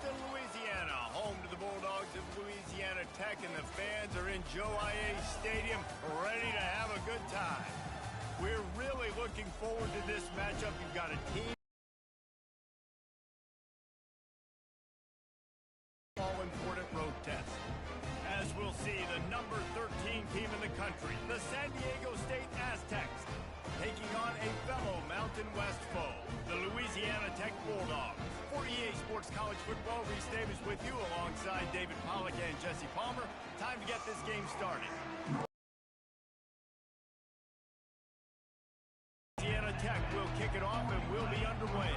Northern Louisiana, home to the Bulldogs of Louisiana Tech, and the fans are in Joe I.A. Stadium ready to have a good time. We're really looking forward to this matchup. You've got a team all-important road test. As we'll see, the number 13 team in the country, the San Diego State Aztecs, taking on a fellow Mountain West foe, the Louisiana Tech Bulldogs. For EA Sports College Football, Reese Davis with you alongside David Pollack and Jesse Palmer. Time to get this game started. Louisiana Tech will kick it off and we'll be underway.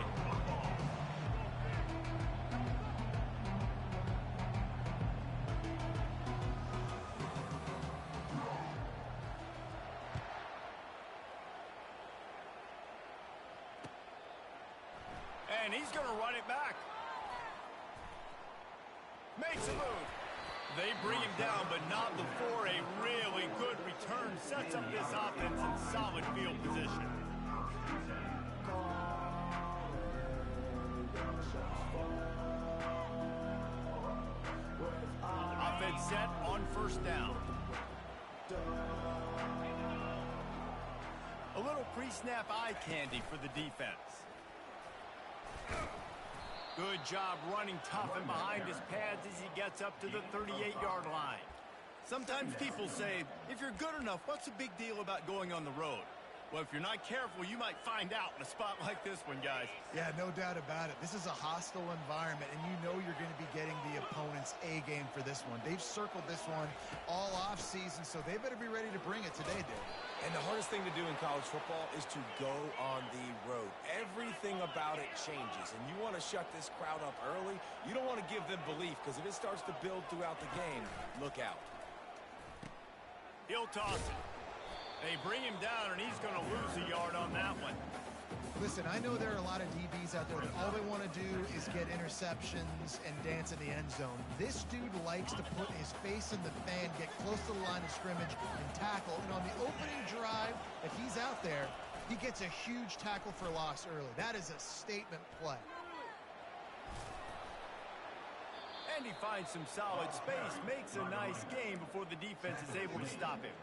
And he's going to run it back. Makes a move. They bring him down, but not before a really good return sets up this offense in solid field position. Offense set on first down. A little pre-snap eye candy for the defense. Good job running tough and behind his pads as he gets up to the 38-yard line. Sometimes people say, if you're good enough, what's the big deal about going on the road? Well, if you're not careful, you might find out in a spot like this one, guys. Yeah, no doubt about it. This is a hostile environment, and you know you're going to be getting the opponent's A-game for this one. They've circled this one all off-season, so they better be ready to bring it today, Dave. And the hardest thing to do in college football is to go on the road. Everything about it changes, and you want to shut this crowd up early. You don't want to give them belief, because if it starts to build throughout the game, look out. He'll toss it. They bring him down, and he's going to lose a yard on that one. Listen, I know there are a lot of DBs out there that all they want to do is get interceptions and dance in the end zone. This dude likes to put his face in the fan, get close to the line of scrimmage, and tackle. And on the opening drive, if he's out there, he gets a huge tackle for loss early. That is a statement play. And he finds some solid space, makes a nice game before the defense is able to stop him.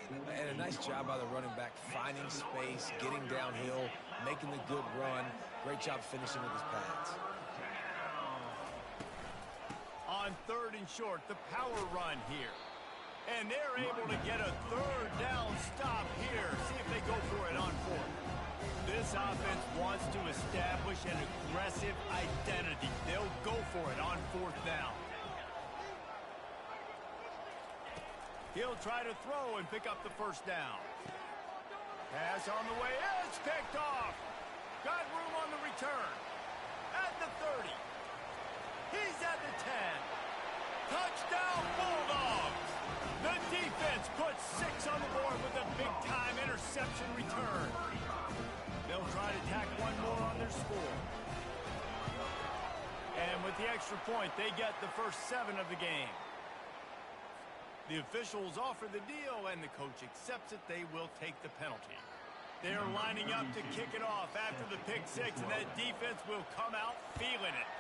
And a nice job by the running back, finding space, getting downhill, making the good run. Great job finishing with his pads. On third and short, the power run here. And they're able to get a third down stop here. See if they go for it on fourth. This offense wants to establish an aggressive identity. They'll go for it on fourth down. He'll try to throw and pick up the first down. Pass on the way. It's picked off. Got room on the return. At the 30. He's at the 10. Touchdown Bulldogs. The defense puts 6 on the board with a big-time interception return. They'll try to tack one more on their score. And with the extra point, they get the first 7 of the game. The officials offer the deal, and the coach accepts it. They will take the penalty. They're lining up to kick it off after the pick 6, and that defense will come out feeling it.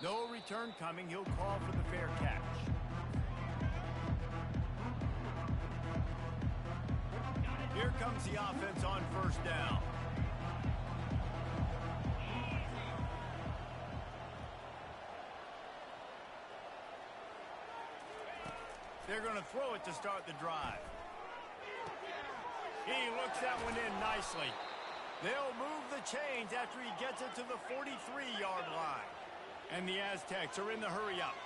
No return coming. He'll call for the fair catch. Here comes the offense on first down. They're going to throw it to start the drive. He looks that one in nicely. They'll move the chains after he gets it to the 43-yard line. And the Aztecs are in the hurry-up.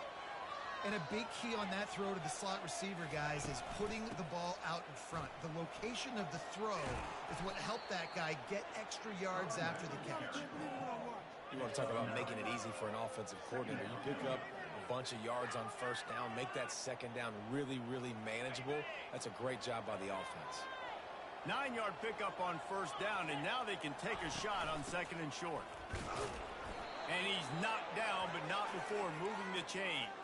And a big key on that throw to the slot receiver, guys, is putting the ball out in front. The location of the throw is what helped that guy get extra yards after the catch. You want to talk about making it easy for an offensive coordinator. You pick up a bunch of yards on first down, make that second down really, really manageable. That's a great job by the offense. 9-yard pickup on first down, and now they can take a shot on second and short. And he's knocked down, but not before moving the chains.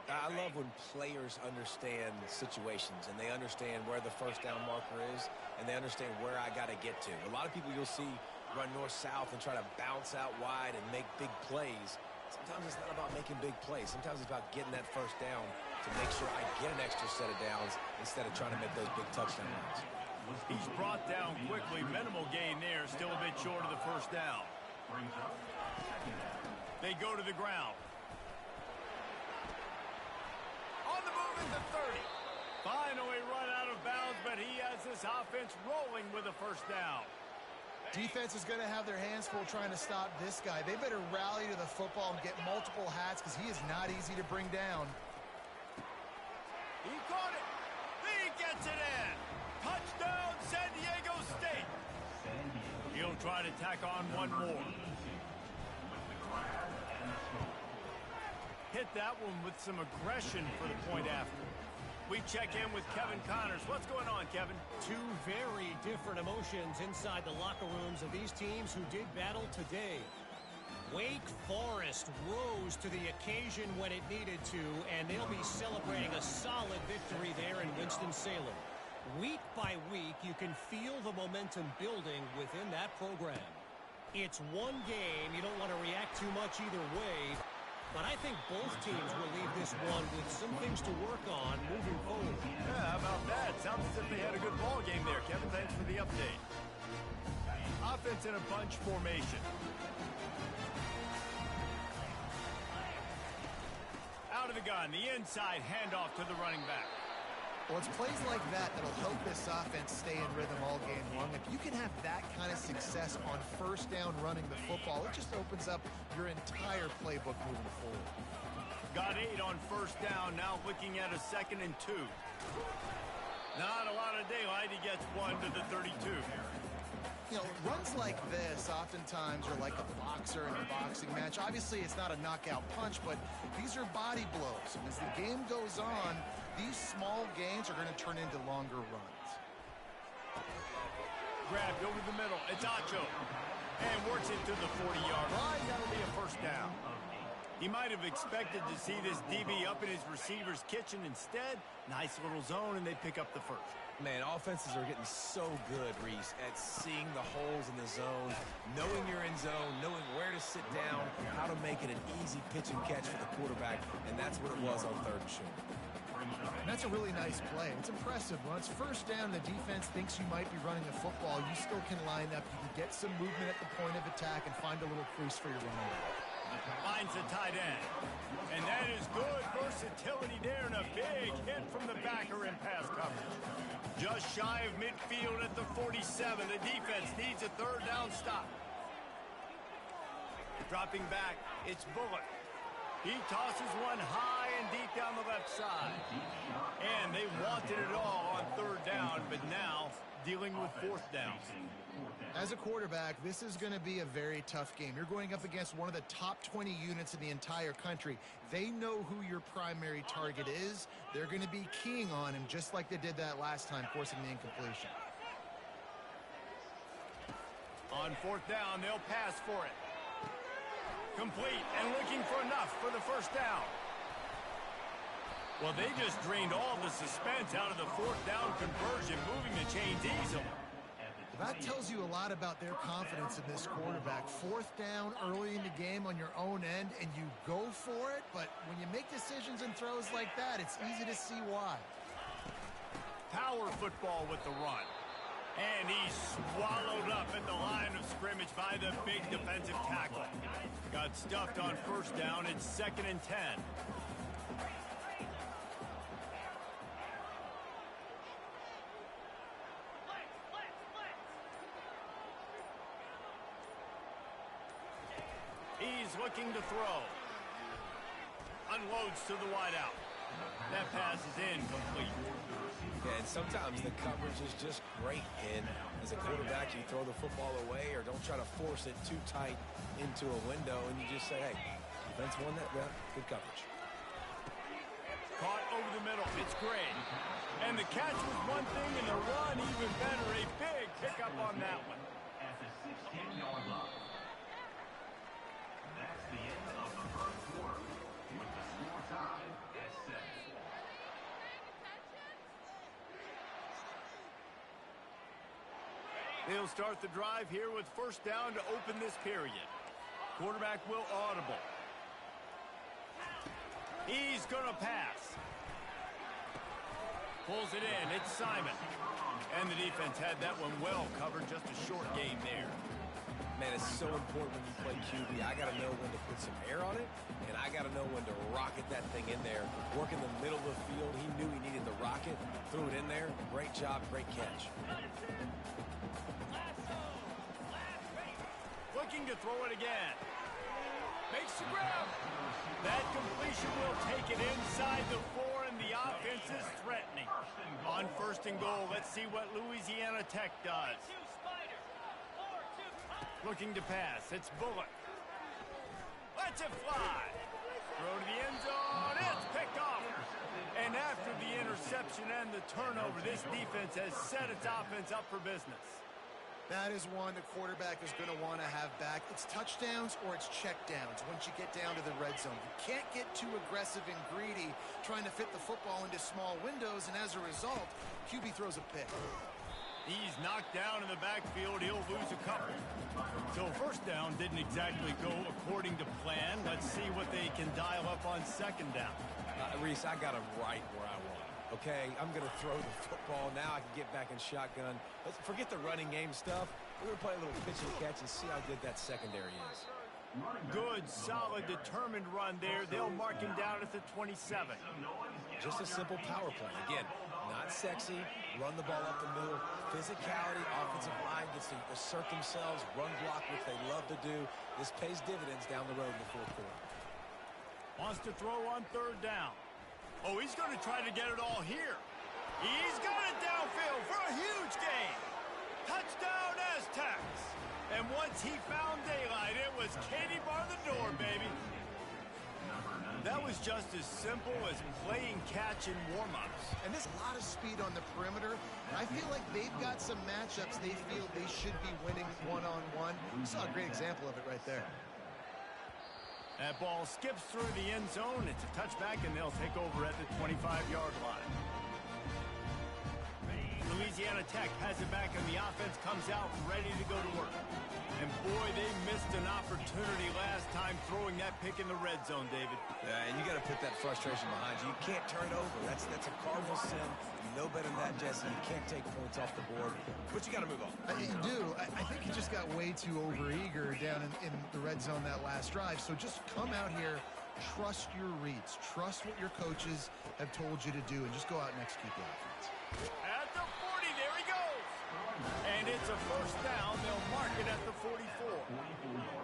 I love when players understand situations and they understand where the first down marker is and they understand where I got to get to. A lot of people you'll see run north-south and try to bounce out wide and make big plays. Sometimes it's not about making big plays. Sometimes it's about getting that first down to make sure I get an extra set of downs instead of trying to make those big touchdown runs. He's brought down quickly. Minimal gain there. Still a bit short of the first down. They go to the ground. On the move at the 30. Finally run out of bounds, but he has this offense rolling with a first down. Defense is going to have their hands full trying to stop this guy. They better rally to the football and get multiple hats because he is not easy to bring down. He caught it. He gets it in. Touchdown, San Diego State. He'll try to tack on one more. Hit that one with some aggression for the point after. We check in with Kevin Connors. What's going on, Kevin? Two very different emotions inside the locker rooms of these teams who did battle today. Wake Forest rose to the occasion when it needed to, and they'll be celebrating a solid victory there in Winston-Salem. Week by week, you can feel the momentum building within that program. It's one game. You don't want to react too much either way. But I think both teams will leave this one with some things to work on moving forward. Yeah, how about that? Sounds as if they had a good ball game there, Kevin. Thanks for the update. Offense in a bunch formation. Out of the gun, the inside handoff to the running back. Well, it's plays like that that'll help this offense stay in rhythm all game long. If you can have that kind of success on first down running the football, it just opens up your entire playbook moving forward. Got 8 on first down, now looking at a 2nd and 2. Not a lot of daylight, he gets 1 to the 32. You know, runs like this oftentimes are like a boxer in a boxing match. Obviously, it's not a knockout punch, but these are body blows. And as the game goes on, these small gains are going to turn into longer runs. Grabbed over the middle. It's Acho. And works it to the 40-yard line. That'll be a first down. He might have expected to see this DB up in his receiver's kitchen. Instead, nice little zone, and they pick up the first. Man, offenses are getting so good, Reese, at seeing the holes in the zone, knowing you're in zone, knowing where to sit down, how to make it an easy pitch and catch for the quarterback, and that's what it was on 3rd and short. That's a really nice play. It's impressive. When it's first down, the defense thinks you might be running the football. You still can line up. You can get some movement at the point of attack and find a little crease for your running back. Finds a tight end. And that is good versatility there, and a big hit from the backer in pass coverage. Just shy of midfield at the 47. The defense needs a 3rd down stop. Dropping back, it's Bullock. He tosses one high and deep down the left side. And they wanted it all on 3rd down, but now dealing with 4th down. As a quarterback, this is going to be a very tough game. You're going up against one of the top 20 units in the entire country. They know who your primary target is. They're going to be keying on him just like they did that last time, forcing the incompletion. On 4th down, they'll pass for it. Complete and looking for enough for the first down. Well, they just drained all the suspense out of the 4th down conversion, moving the chains easily. That tells you a lot about their confidence in this quarterback. 4th down early in the game on your own end, and you go for it, but when you make decisions and throws like that, it's easy to see why. Power football with the run. And he's swallowed up at the line of scrimmage by the big defensive tackle. Got stuffed on first down. It's 2nd and 10. He's looking to throw. Unloads to the wideout. That pass is incomplete. Yeah, and sometimes the coverage is just great. And as a quarterback, you throw the football away or don't try to force it too tight into a window, and you just say, hey, defense won that. Yeah, good coverage. Caught over the middle. It's Gray. And the catch was one thing, and the run even better. A big pickup on that one. At the 16-yard line. That's the end of the first quarter, with the score tied at 7. They'll start the drive here with first down to open this period. Quarterback will audible. He's going to pass. Pulls it in. It's Simon. And the defense had that one well covered. Just a short game there. Man, it's so important when you play QB. I got to know when to put some air on it, and I got to know when to rocket that thing in there. Work in the middle of the field. He knew he needed the rocket. Threw it in there. Great job. Great catch. Looking to throw it again. Makes the grab. That completion will take it inside the 4, and the offense is threatening. On first and goal, let's see what Louisiana Tech does. Looking to pass. It's Bullock. Lets it fly. Throw to the end zone. It's picked off. And after the interception and the turnover, this defense has set its offense up for business. That is one the quarterback is going to want to have back. It's touchdowns or it's checkdowns once you get down to the red zone. You can't get too aggressive and greedy trying to fit the football into small windows, and as a result, QB throws a pick. He's knocked down in the backfield. He'll lose a couple. So first down didn't exactly go according to plan. Let's see what they can dial up on second down. Reese, I got him right where I want him. Okay, I'm going to throw the football. Now I can get back in shotgun. Let's forget the running game stuff. We're going to play a little pitch and catch and see how good that secondary is. Good, solid, determined run there. They'll mark him down at the 27. Just a simple power play. Again, not sexy. Run the ball up the middle. Physicality, offensive line gets to assert themselves, run block, which they love to do. This pays dividends down the road in the fourth quarter. Wants to throw on third down. Oh, he's going to try to get it all here. He's got it downfield for a huge gain. Touchdown Aztecs. And once he found daylight, it was Katie bar the door, baby. That was just as simple as playing catch in warm-ups. And there's a lot of speed on the perimeter. I feel like they've got some matchups they feel they should be winning one-on-one. You saw a great example of it right there. That ball skips through the end zone. It's a touchback, and they'll take over at the 25-yard line. Louisiana Tech has it back, and the offense comes out ready to go to work. And boy, they missed an opportunity last time throwing that pick in the red zone, David. Yeah, and you got to put that frustration behind you. You can't turn it over. That's a cardinal sin. You know better than that, Jesse. You can't take points off the board, but you got to move on. You do. I think he just got way too overeager down in the red zone that last drive. So just come out here, trust your reads, trust what your coaches have told you to do, and just go out and execute the offense. At the 40, there he goes. And it's a first down. They'll mark it at the 44.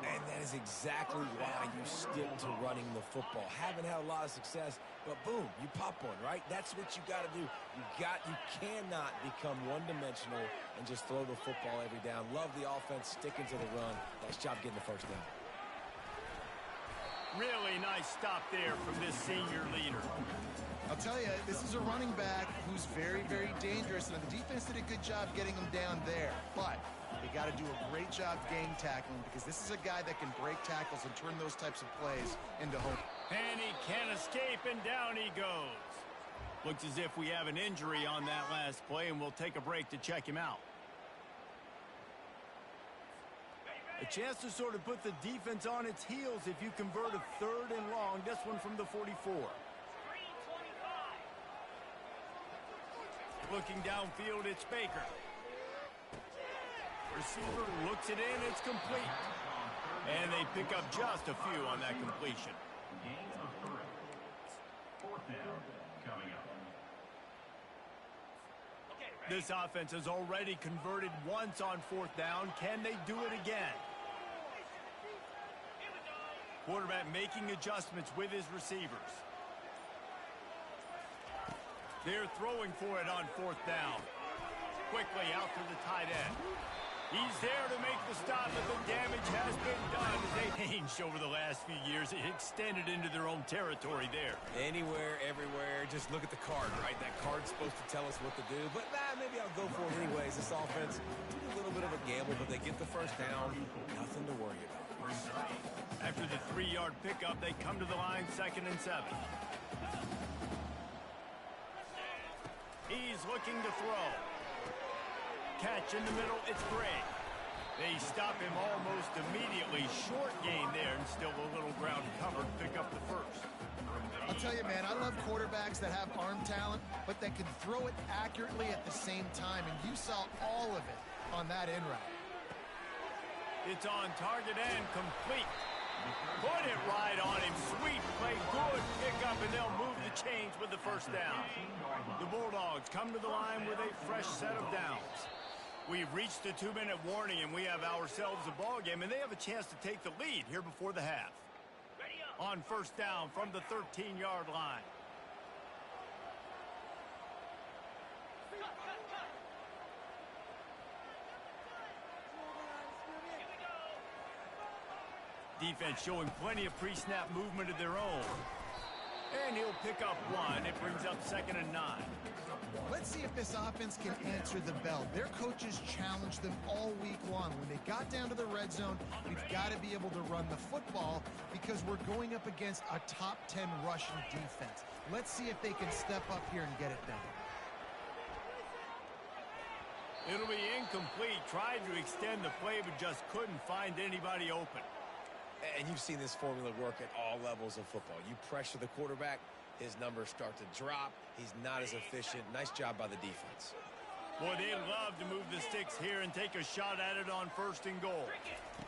And that is exactly why you stick to running the football. Haven't had a lot of success, but boom, you pop one, right? That's what you got to do. You cannot become one-dimensional and just throw the football every down. Love the offense, sticking to the run. Nice job getting the first down. Really nice stop there from this senior leader. I'll tell you, this is a running back who's very, very dangerous, and the defense did a good job getting him down there. But they got to do a great job game tackling, because this is a guy that can break tackles and turn those types of plays into home. And he can't escape, and down he goes. Looks as if we have an injury on that last play, and we'll take a break to check him out. A chance to sort of put the defense on its heels if you convert a third and long. This one from the 44. Looking downfield, it's Baker. Receiver looks it in, it's complete. And they pick up just a few on that completion. Gain of 3. Fourth down coming up. This offense has already converted once on fourth down. Can they do it again? Quarterback making adjustments with his receivers. They're throwing for it on fourth down. Quickly out to the tight end. He's there to make the stop, but the damage has been done as they changed over the last few years. It extended into their own territory there. Anywhere, everywhere, just look at the card, right? That card's supposed to tell us what to do, but maybe I'll go for it anyways. This offense, a little bit of a gamble, but they get the first down. Nothing to worry about. After the 3-yard pickup, they come to the line 2nd and 7. He's looking to throw. catch in the middle. It's Gray. They stop him almost immediately. Short gain there, and still a little ground covered. Pick up the first. I'll tell you, man, I love quarterbacks that have arm talent, but that can throw it accurately at the same time, and you saw all of it on that in route. It's on target and complete. Put it right on him. Sweet play, good pickup, and they'll move the chains with the first down. The Bulldogs come to the line with a fresh set of downs. We've reached the 2-minute warning, and we have ourselves a ball game, and they have a chance to take the lead here before the half. On first down from the 13-yard line. Defense showing plenty of pre-snap movement of their own. And he'll pick up one. It brings up 2nd and 9. Let's see if this offense can answer the bell. Their coaches challenged them all week long. When they got down to the red zone, we've got to be able to run the football because we're going up against a top 10 rushing defense. Let's see if they can step up here and get it done. It'll be incomplete. Tried to extend the play, but just couldn't find anybody open. And you've seen this formula work at all levels of football. You pressure the quarterback, his numbers start to drop. He's not as efficient. Nice job by the defense. Boy, they love to move the sticks here and take a shot at it on 1st and goal.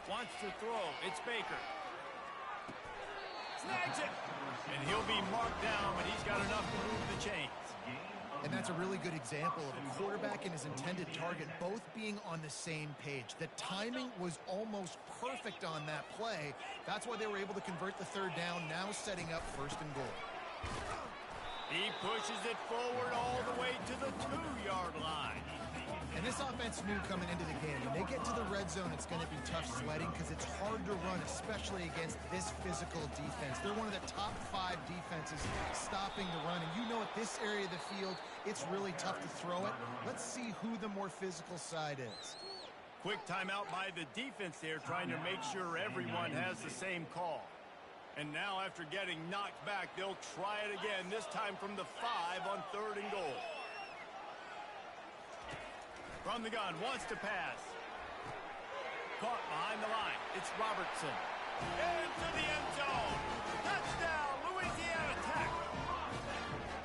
Wants to throw. It's Baker. Snags it. And he'll be marked down, but he's got enough to move the chains. And that's a really good example of a quarterback and his intended target both being on the same page. The timing was almost perfect on that play. That's why they were able to convert the 3rd down, now setting up 1st and goal. He pushes it forward all the way to the 2-yard line. And this offense knew coming into the game, when they get to the red zone, it's going to be tough sledding because it's hard to run, especially against this physical defense. They're one of the top 5 defenses stopping the run. And you know at this area of the field, it's really tough to throw it. Let's see who the more physical side is. Quick timeout by the defense there, trying to make sure everyone has the same call. And now after getting knocked back, they'll try it again, this time from the 5 on 3rd and goal. From the gun, wants to pass. Caught behind the line. It's Robertson. Into the end zone. Touchdown, Louisiana Tech.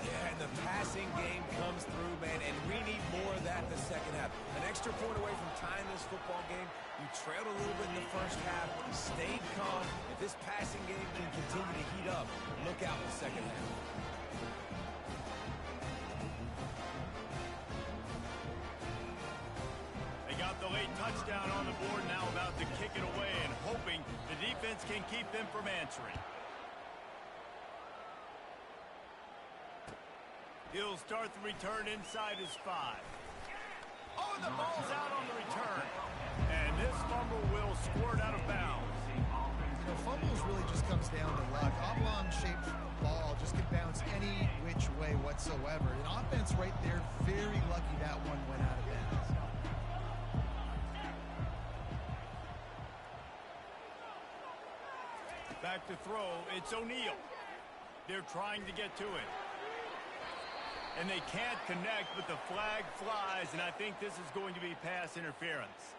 Yeah, and the passing game comes through, man, and we need more of that in the second half. An extra point away from tying this football game. You trailed a little bit in the first half. You stayed calm. If this passing game can continue to heat up, look out in the second half. The late touchdown on the board, now about to kick it away and hoping the defense can keep them from answering. He'll start the return inside his 5. Oh, and the ball's out on the return. And this fumble will squirt out of bounds. You know, fumbles really just comes down to luck. Oblong-shaped ball just can bounce any which way whatsoever. An offense right there, very lucky that one went out of bounds. Back to throw, it's O'Neal. They're trying to get to it. And they can't connect, but the flag flies, and I think this is going to be pass interference.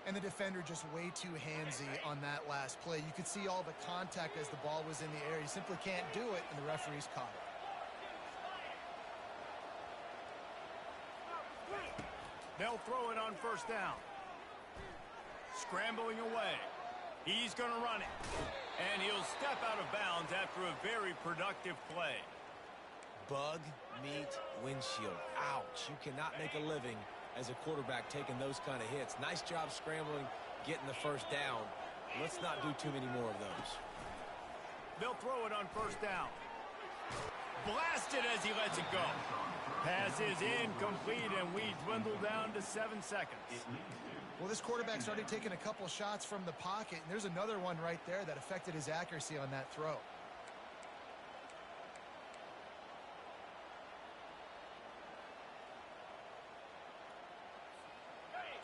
And the defender just way too handsy on that last play. You could see all the contact as the ball was in the air. You simply can't do it, and the referees caught it. They'll throw it on 1st down. Scrambling away. He's going to run it. And he'll step out of bounds after a very productive play. Bug, meat, windshield. Ouch. You cannot make a living as a quarterback taking those kind of hits. Nice job scrambling, getting the 1st down. Let's not do too many more of those. They'll throw it on 1st down. Blasted as he lets it go. Pass is incomplete, and we dwindle down to 7 seconds. Well, this quarterback started taking a couple shots from the pocket, and there's another one right there that affected his accuracy on that throw.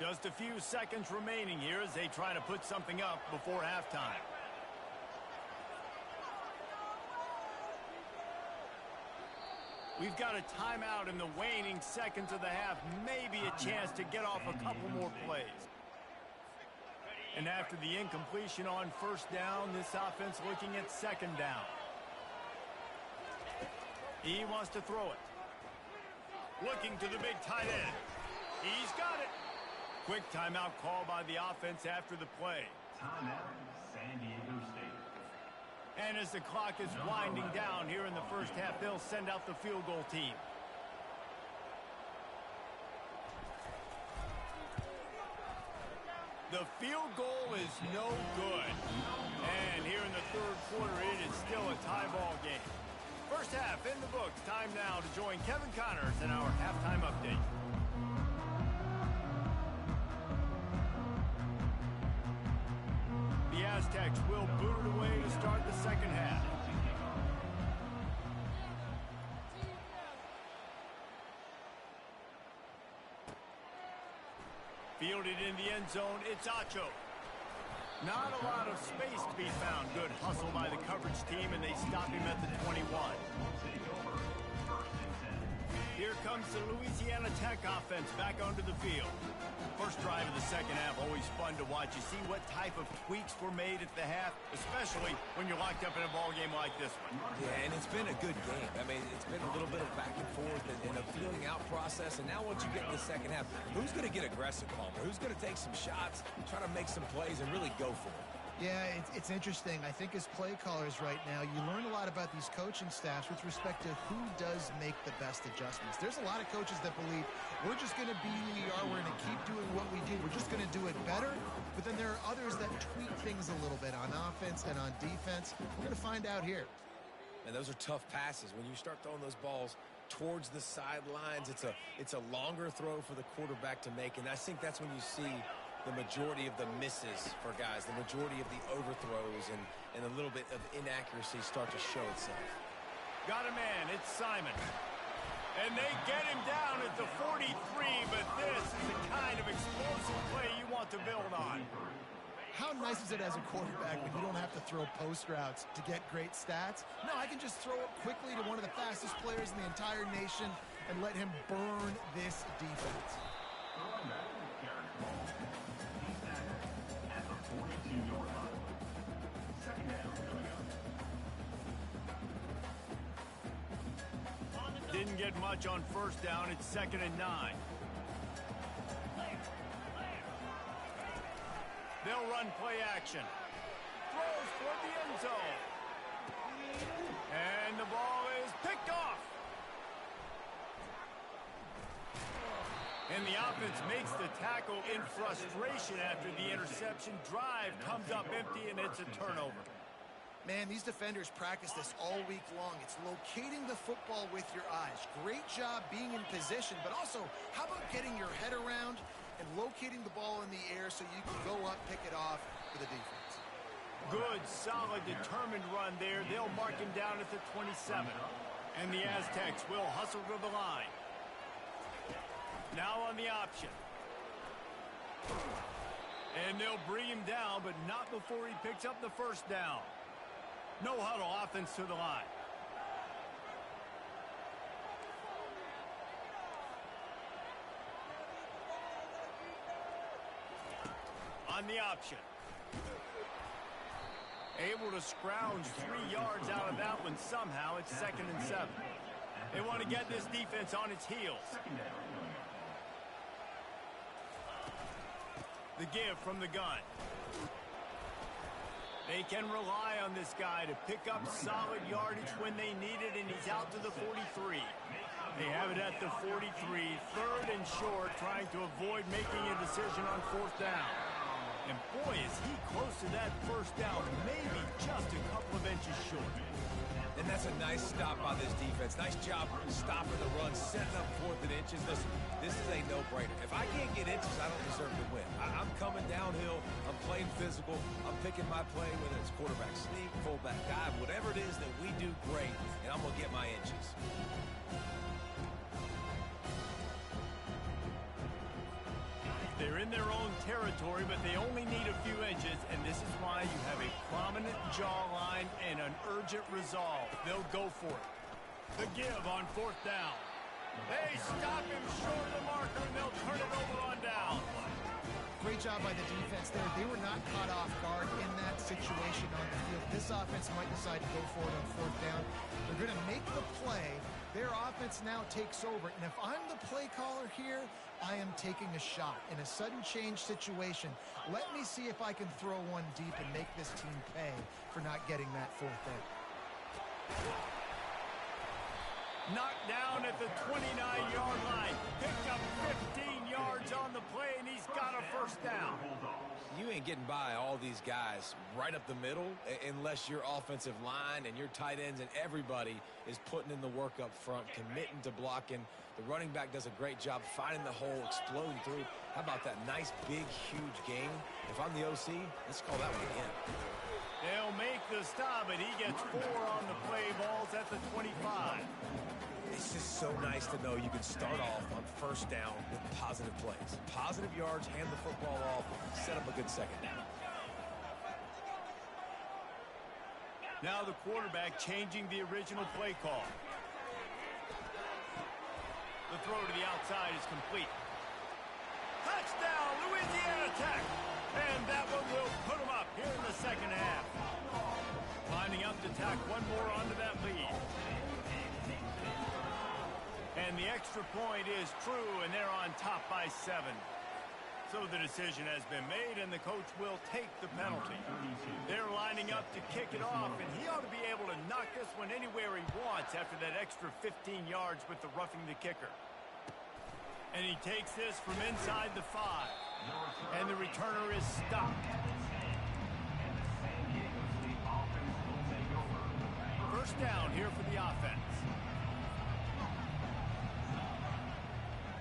Just a few seconds remaining here as they try to put something up before halftime. We've got a timeout in the waning seconds of the half. Maybe a chance to get off a couple more plays. And after the incompletion on first down, this offense looking at second down. He wants to throw it. Looking to the big tight end. He's got it. Quick timeout call by the offense after the play. Timeout, San Diego State. And as the clock is winding down here in the first half, they'll send out the field goal team. The field goal is no good. And here in the third quarter, it is still a tie ball game. First half in the books. Time now to join Kevin Connors in our halftime update. The Aztecs will boot it away to start the second half. Fielded in the end zone, it's Acho. Not a lot of space to be found. Good hustle by the coverage team, and they stop him at the 21. Here comes the Louisiana Tech offense back onto the field. First drive of the second half, always fun to watch. You see what type of tweaks were made at the half, especially when you're locked up in a ball game like this one. Yeah, and it's been a good game. I mean, it's been a little bit of back and forth and a feeling out process. And now once you get in the second half, who's going to get aggressive, Palmer? Who's going to take some shots, try to make some plays, and really go for it? Yeah, it's interesting. I think as play callers right now, you learn a lot about these coaching staffs with respect to who does make the best adjustments. There's a lot of coaches that believe we're just going to be who we are. We're going to keep doing what we do. We're just going to do it better. But then there are others that tweak things a little bit on offense and on defense. We're going to find out here. And those are tough passes. When you start throwing those balls towards the sidelines, it's a longer throw for the quarterback to make. And I think that's when you see the majority of the misses for guys, the majority of the overthrows and a little bit of inaccuracy start to show itself. Got a man, it's Simon. And they get him down at the 43, but this is the kind of explosive play you want to build on. How nice is it as a quarterback when you don't have to throw post routes to get great stats? No, I can just throw it quickly to one of the fastest players in the entire nation and let him burn this defense. Didn't get much on first down. It's 2nd and 9. They'll run play action. Throws toward the end zone. And the ball is picked off. And the offense makes the tackle in frustration after the interception. Drive comes up empty, and it's a turnover. Man, these defenders practice this all week long. It's locating the football with your eyes. Great job being in position, but also, how about getting your head around and locating the ball in the air so you can go up, pick it off for the defense? Good, solid, determined run there. They'll mark him down at the 27. And the Aztecs will hustle to the line. Now on the option. And they'll bring him down, but not before he picks up the first down. No huddle offense to the line. On the option. Able to scrounge 3 yards out of that one somehow. It's 2nd and 7. They want to get this defense on its heels. The give from the gun. They can rely on this guy to pick up solid yardage when they need it, and he's out to the 43. They have it at the 43, 3rd and short, trying to avoid making a decision on 4th down. And boy, is he close to that first down, maybe just a couple of inches short. And that's a nice stop by this defense. Nice job stopping the run, setting up 4th and inches. Listen, this is a no-brainer. If I can't get inches, I don't deserve to win. I'm coming downhill. I'm playing physical. I'm picking my play, whether it's quarterback sneak, fullback dive, whatever it is that we do great, and I'm going to get my inches. They're in their own territory, but they only need a few inches, and this is why you have a prominent jawline and an urgent resolve. They'll go for it. The give on 4th down. They stop him short of the marker, and they'll turn it over on down. Great job by the defense there. They were not caught off guard in that situation on the field. This offense might decide to go for it on 4th down. They're going to make the play. Their offense now takes over. And if I'm the play caller here, I am taking a shot. In a sudden change situation, let me see if I can throw one deep and make this team pay for not getting that 4th down. Knocked down at the 29-yard line. Picked up 15 yards on the play, and he's got a 1st down. You ain't getting by all these guys right up the middle unless your offensive line and your tight ends and everybody is putting in the work up front, committing to blocking. The running back does a great job finding the hole, exploding through. How about that nice, big, huge gain? If I'm the OC, let's call that one again. They'll make the stop, and he gets 4 on the play. Balls at the 25. It's just so nice to know you can start off on 1st down with positive plays. Positive yards, hand the football off, set up a good 2nd down. Now the quarterback changing the original play call. The throw to the outside is complete. Touchdown, Louisiana Tech! And that one will put them up here in the 2nd half. Lining up to tack one more onto that lead. And the extra point is true, and they're on top by 7. So the decision has been made, and the coach will take the penalty. They're lining up to kick it off, and he ought to be able to knock this one anywhere he wants after that extra 15 yards with the roughing the kicker. And he takes this from inside the 5. And the returner is stopped. 1st down here for the offense.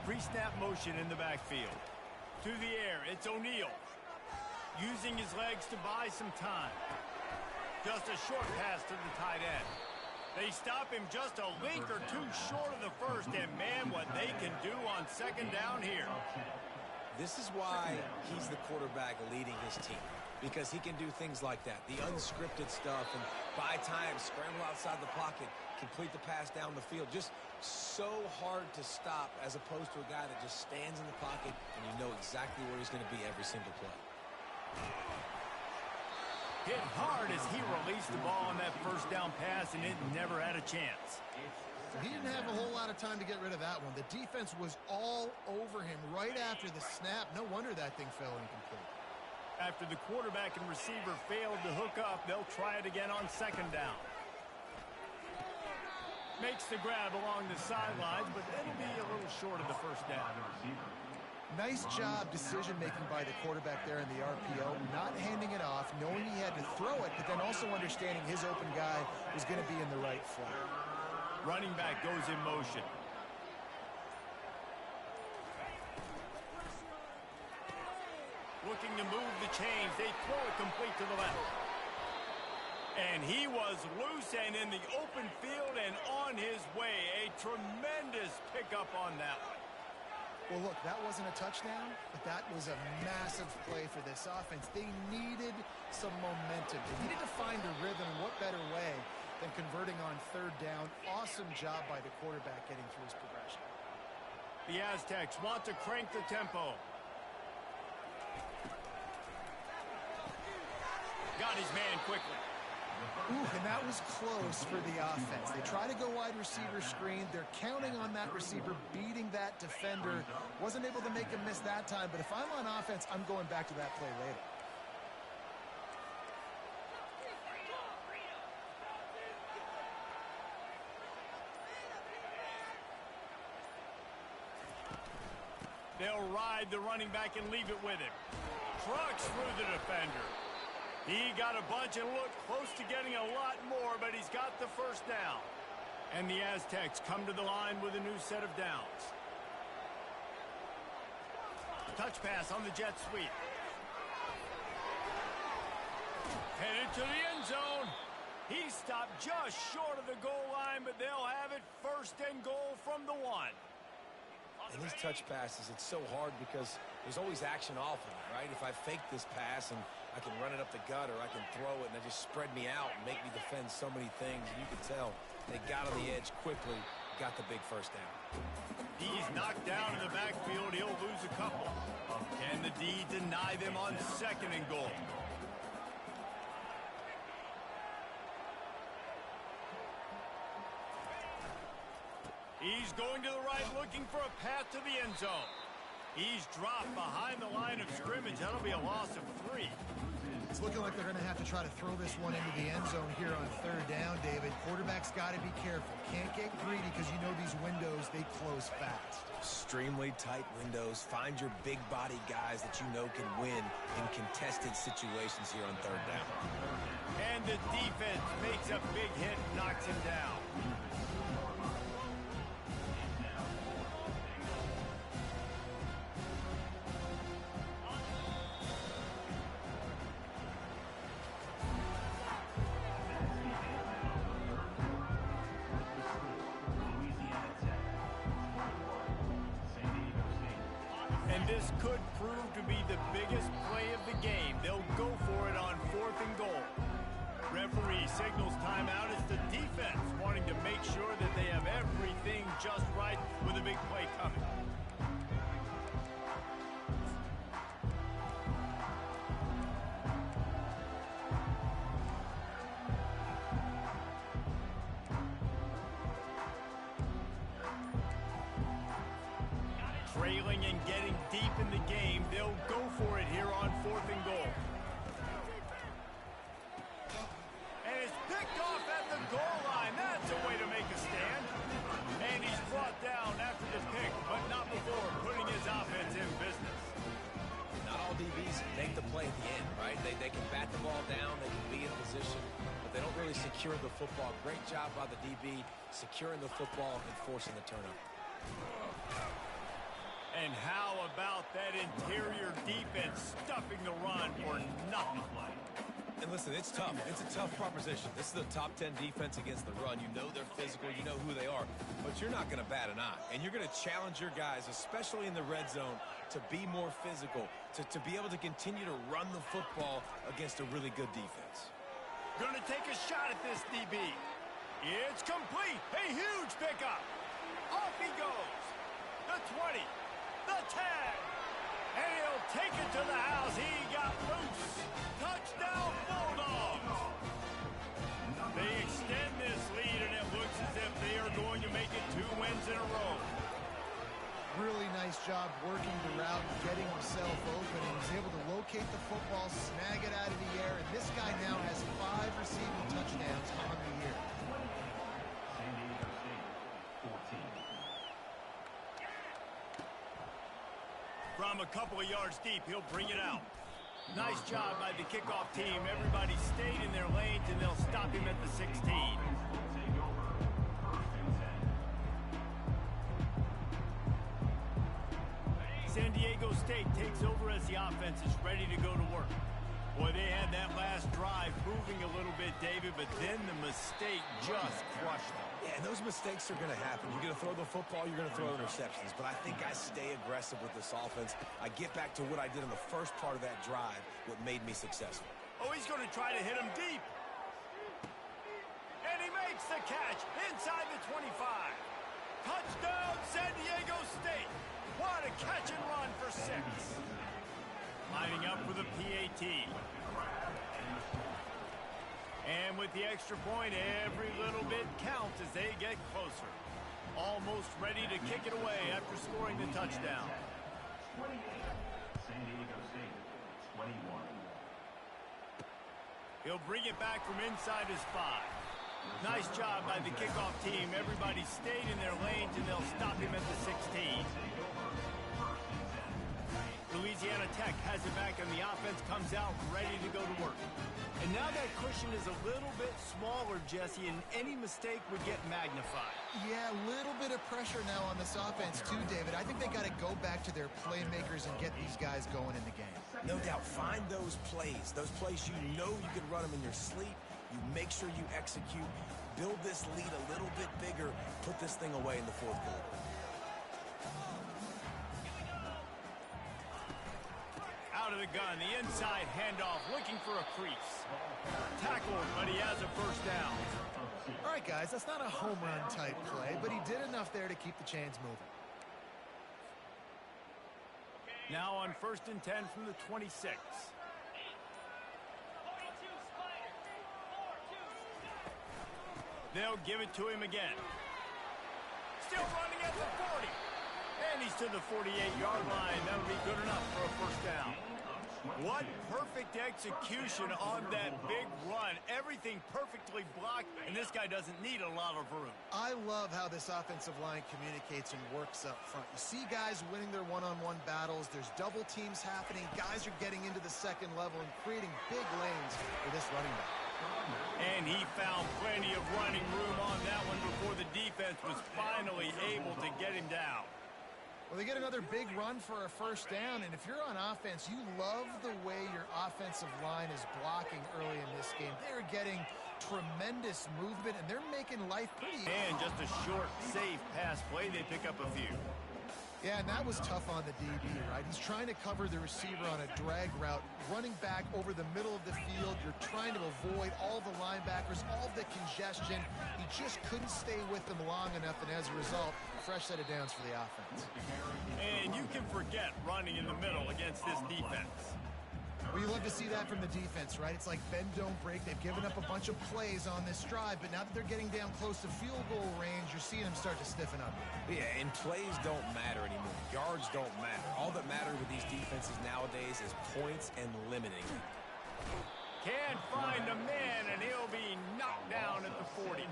Pre-snap motion in the backfield. To the air, it's O'Neal. Using his legs to buy some time. Just a short pass to the tight end. They stop him just a link or two short of the 1st, and man, what they can do on 2nd down here. This is why he's the quarterback leading his team, because he can do things like that, the unscripted stuff, and buy time, scramble outside the pocket, complete the pass down the field. Just so hard to stop as opposed to a guy that just stands in the pocket and you know exactly where he's going to be every single play. Hit hard as he released the ball on that 1st down pass, and it never had a chance. He didn't have a whole lot of time to get rid of that one. The defense was all over him right after the snap. No wonder that thing fell incomplete. After the quarterback and receiver failed to hook up, they'll try it again on 2nd down. Makes the grab along the sidelines, but it'll be a little short of the 1st down. Nice job decision-making by the quarterback there in the RPO, not handing it off, knowing he had to throw it, but then also understanding his open guy was going to be in the right flat. Running back goes in motion. Looking to move the chains. They throw it complete to the left. And he was loose and in the open field and on his way. A tremendous pickup on that one. Well, look, that wasn't a touchdown, but that was a massive play for this offense. They needed some momentum. They needed to find a rhythm. What better way than converting on 3rd down? Awesome job by the quarterback getting through his progression. The Aztecs want to crank the tempo. Got his man quickly. Ooh, and that was close for the offense. They try to go wide receiver screen. They're counting on that receiver beating that defender. Wasn't able to make him miss that time, but if I'm on offense, I'm going back to that play later. They'll ride the running back and leave it with him. Trucks through the defender. He got a bunch and looked close to getting a lot more, but he's got the 1st down. And the Aztecs come to the line with a new set of downs. Touch pass on the jet sweep. Headed to the end zone. He stopped just short of the goal line, but they'll have it 1st and goal from the 1. And these touch passes, it's so hard because there's always action off of it, right? If I fake this pass and I can run it up the gut or I can throw it and they just spread me out and make me defend so many things. And you can tell They got on the edge quickly, got the big first down. He's knocked down in the backfield. He'll lose a couple. Can the D deny them on 2nd and goal? He's going to the right, looking for a path to the end zone. He's dropped behind the line of scrimmage. That'll be a loss of 3. It's looking like they're going to have to try to throw this one into the end zone here on 3rd down, David. Quarterback's got to be careful. Can't get greedy because you know these windows, they close fast. Extremely tight windows. Find your big body guys that you know can win in contested situations here on 3rd down. And the defense makes a big hit and knocks him down. And this could prove to be the biggest play of the game. They'll go for it on 4th and goal. Referee signals timeout. It's the defense wanting to make sure that they have everything just right with a big play coming. Trailing and getting deep in the game, they'll go for it here on 4th and goal. And it's picked off at the goal line. That's a way to make a stand. And he's brought down after the pick, but not before putting his offense in business. Not all DBs make the play at the end, right? They can bat the ball down, they can be in position, but they don't really secure the football. Great job by the DB securing the football and forcing the turnover. And how about that interior defense stuffing the run for nothing? And listen, it's tough. It's a tough proposition. This is the top 10 defense against the run. You know they're physical. You know who they are. But you're not going to bat an eye. And you're going to challenge your guys, especially in the red zone, to be more physical, to be able to continue to run the football against a really good defense. Going to take a shot at this DB. It's complete. A huge pickup. Off he goes. The 20. The 10. And he'll take it to the house. He got loose. Touchdown, Bulldogs. They extend this lead, and it looks as if they are going to make it 2 wins in a row. Really nice job working the route, getting himself open, and was able to locate the football, snag it out of the air, and this guy now has 5 receiving touchdowns on the year. San Diego State, 14. From a couple of yards deep, he'll bring it out. Nice job by the kickoff team. Everybody stayed in their lanes, and they'll stop him at the 16. San Diego State takes over as the offense is ready to go to work. Boy, they had that last drive moving a little bit, David, but then the mistake just crushed them. Yeah, and those mistakes are going to happen. You're going to throw the football, you're going to throw interceptions. But I think I stay aggressive with this offense. I get back to what I did in the first part of that drive, what made me successful. Oh, he's going to try to hit him deep. And he makes the catch inside the 25. Touchdown, San Diego State. What a catch and run for 6. Lining up for the PAT. And with the extra point, every little bit counts as they get closer. Almost ready to kick it away after scoring the touchdown. 28. San Diego State, 21. He'll bring it back from inside his 5. Nice job by the kickoff team. Everybody stayed in their lanes, and they'll stop him at the 16. Louisiana Tech has it back, and the offense comes out ready to go to work. And now that cushion is a little bit smaller, Jesse, and any mistake would get magnified. Yeah, a little bit of pressure now on this offense too, David. I think they got to go back to their playmakers and get these guys going in the game. No doubt. Find those plays you know you can run them in your sleep. You make sure you execute. Build this lead a little bit bigger. Put this thing away in the 4th quarter. Out of the gun, the inside handoff, looking for a crease. Tackled, but he has a first down. All right, guys, that's not a home run type play, but he did enough there to keep the chains moving. Now on 1st and 10 from the 26. They'll give it to him again. Still running at the 40. And he's to the 48-yard line. That'll be good enough for a first down. What perfect execution on that big run. Everything perfectly blocked, and this guy doesn't need a lot of room. I love how this offensive line communicates and works up front. You see guys winning their one-on-one battles. There's double teams happening. Guys are getting into the second level and creating big lanes for this running back. And he found plenty of running room on that one before the defense was finally able to get him down. Well, they get another big run for a first down, and if you're on offense, you love the way your offensive line is blocking early in this game. They're getting tremendous movement, and they're making life pretty easy. And just a short, safe pass play, they pick up a few. Yeah, and that was tough on the DB, right? He's trying to cover the receiver on a drag route, running back over the middle of the field. You're trying to avoid all the linebackers, all the congestion. He just couldn't stay with them long enough, and as a result, fresh set of downs for the offense. And you can forget running in the middle against this defense. Well, you love to see that from the defense, right? It's like bend, don't break. They've given up a bunch of plays on this drive, but now that they're getting down close to field goal range, you're seeing them start to stiffen up. Yeah, and plays don't matter anymore. Yards don't matter. All that matters with these defenses nowadays is points and limiting. Can't find a man, and he'll be knocked down at the 40.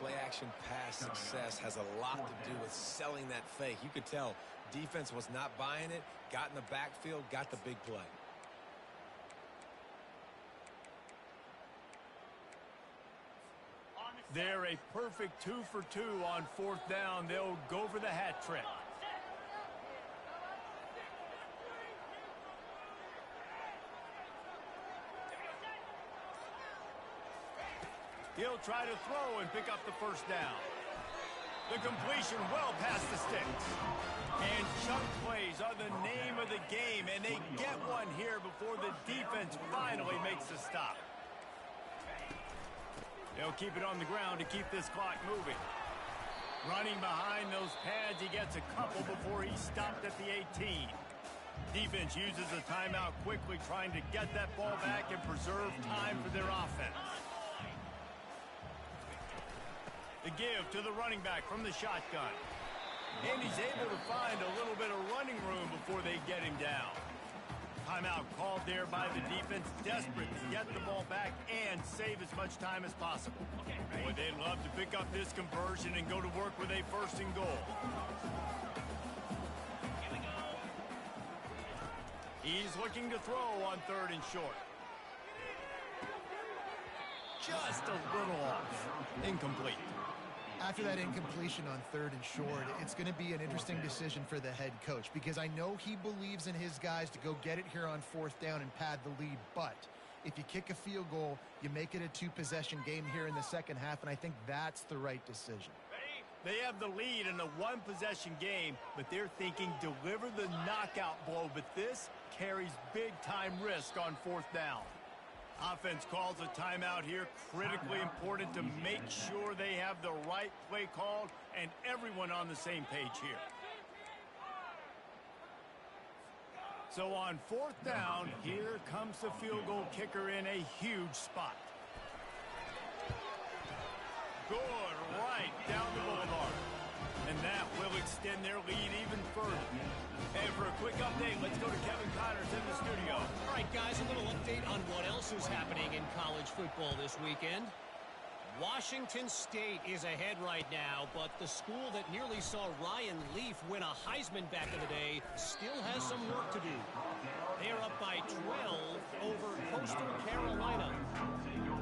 Play-action pass success has a lot to do with selling that fake. You could tell defense was not buying it, got in the backfield, got the big play. They're a perfect 2 for 2 on 4th down. They'll go for the hat trick. He'll try to throw and pick up the first down. The completion well past the sticks. And chunk plays are the name of the game, and they get one here before the defense finally makes a stop. They'll keep it on the ground to keep this clock moving. Running behind those pads, he gets a couple before he's stopped at the 18. Defense uses a timeout quickly, trying to get that ball back and preserve time for their offense. The give to the running back from the shotgun. And he's able to find a little bit of running room before they get him down. Timeout called there by the defense, desperate to get the ball back and save as much time as possible. Boy, they'd love to pick up this conversion and go to work with a 1st and goal. He's looking to throw on 3rd and short. Just a little off. Incomplete. After that incompletion on 3rd and short, it's going to be an interesting decision for the head coach, because I know he believes in his guys to go get it here on 4th down and pad the lead, but if you kick a field goal, you make it a 2-possession game here in the second half, and I think that's the right decision. They have the lead in a 1-possession game, but they're thinking deliver the knockout blow, but this carries big-time risk on 4th down. Offense calls a timeout here, critically important to make sure they have the right play called and everyone on the same page here. So on 4th down, here comes the field goal kicker in a huge spot. Good, right down the boulevard. And that will extend their lead even further. And for a quick update, let's go to Kevin Connors in the studio. All right, guys, a little update on what else is happening in college football this weekend. Washington State is ahead right now, but the school that nearly saw Ryan Leaf win a Heisman back in the day still has some work to do. They're up by 12 over Coastal Carolina.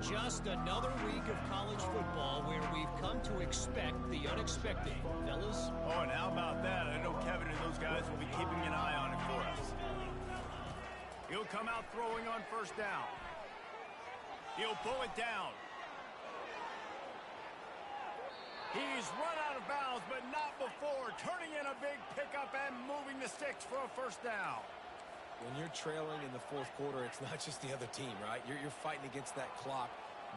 Just another week of college football where we've come to expect the unexpected, fellas. Oh, and how about that? I know Kevin and those guys will be keeping an eye on it for us. He'll come out throwing on 1st down. He'll pull it down. He's run out of bounds, but not before. Turning in a big pickup and moving the sticks for a 1st down. When you're trailing in the 4th quarter, it's not just the other team, right? You're fighting against that clock.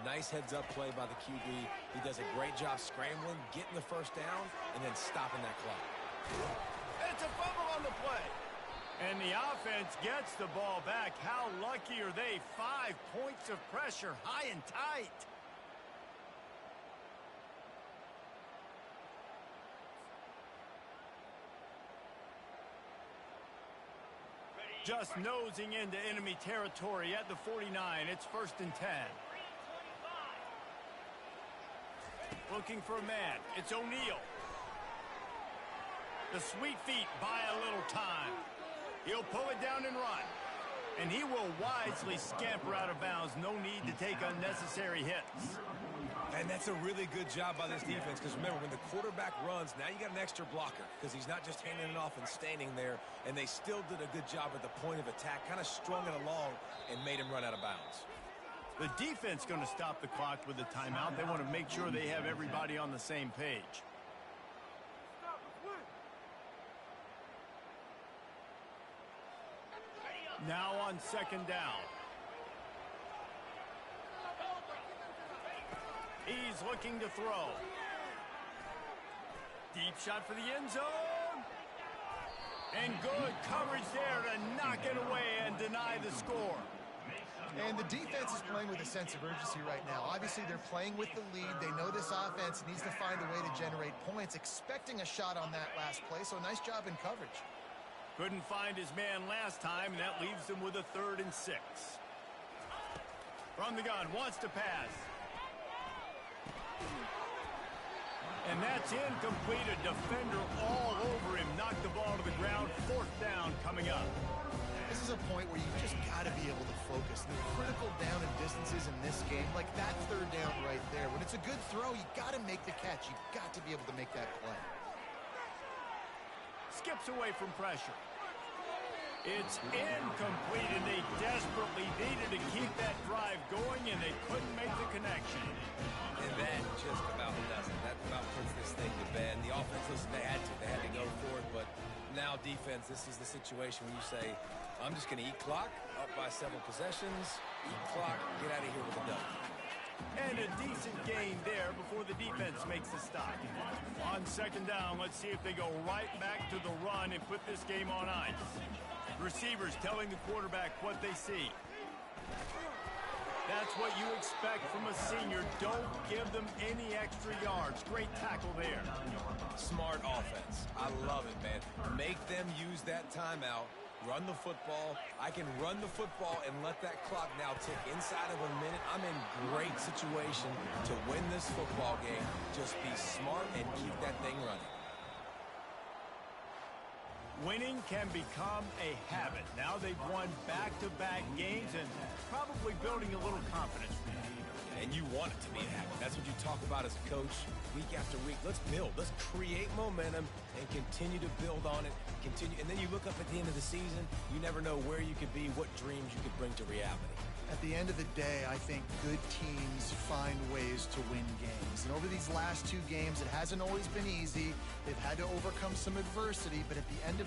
Nice heads-up play by the QB. He does a great job scrambling, getting the first down, and then stopping that clock. It's a fumble on the play. And the offense gets the ball back. How lucky are they? 5 points of pressure, high and tight. Just nosing into enemy territory at the 49. It's 1st and 10. Looking for a man. It's O'Neal. The sweet feet buy a little time. He'll pull it down and run. And he will wisely scamper out of bounds. No need to take unnecessary hits. And that's a really good job by this defense, because remember, when the quarterback runs, now you got an extra blocker, because he's not just handing it off and standing there, and they still did a good job at the point of attack, kind of strung it along and made him run out of bounds. The defense going to stop the clock with a timeout. They want to make sure they have everybody on the same page. Now on 2nd down. He's looking to throw. Deep shot for the end zone. And good coverage there to knock it away and deny the score. And the defense is playing with a sense of urgency right now. Obviously, they're playing with the lead. They know this offense needs to find a way to generate points, expecting a shot on that last play. So nice job in coverage. Couldn't find his man last time, and that leaves him with a 3rd and 6. From the gun, wants to pass. And that's incomplete. A defender all over him. Knocked the ball to the ground. 4th down coming up. This is a point where you just got to be able to focus. The critical down and distances in this game, like that 3rd down right there. When it's a good throw, you got to make the catch. You got to be able to make that play. Skips away from pressure. It's incomplete, and they desperately needed to keep that drive going, and they couldn't make the connection. And that just about does it. That about puts this thing to bed. And the offense, listen, they had to go for it, but now defense, this is the situation where you say, I'm just going to eat clock, up by several possessions, eat clock, get out of here with a dub. And a decent gain there before the defense makes the stop. On 2nd down, let's see if they go right back to the run and put this game on ice. Receivers telling the quarterback what they see. That's what you expect from a senior. Don't give them any extra yards. Great tackle there. Smart offense. I love it, man. Make them use that timeout. Run the football. I can run the football and let that clock now tick inside of a minute. I'm in great situation to win this football game. Just be smart and keep that thing running. Winning can become a habit. Now they've won back-to-back games and probably building a little confidence. And you want it to be a habit. That's what you talk about as a coach week after week. Let's build. Let's create momentum and continue to build on it. And then you look up at the end of the season, you never know where you could be, what dreams you could bring to reality. At the end of the day, I think good teams find ways to win games. And over these last 2 games, it hasn't always been easy. They've had to overcome some adversity, but at the end of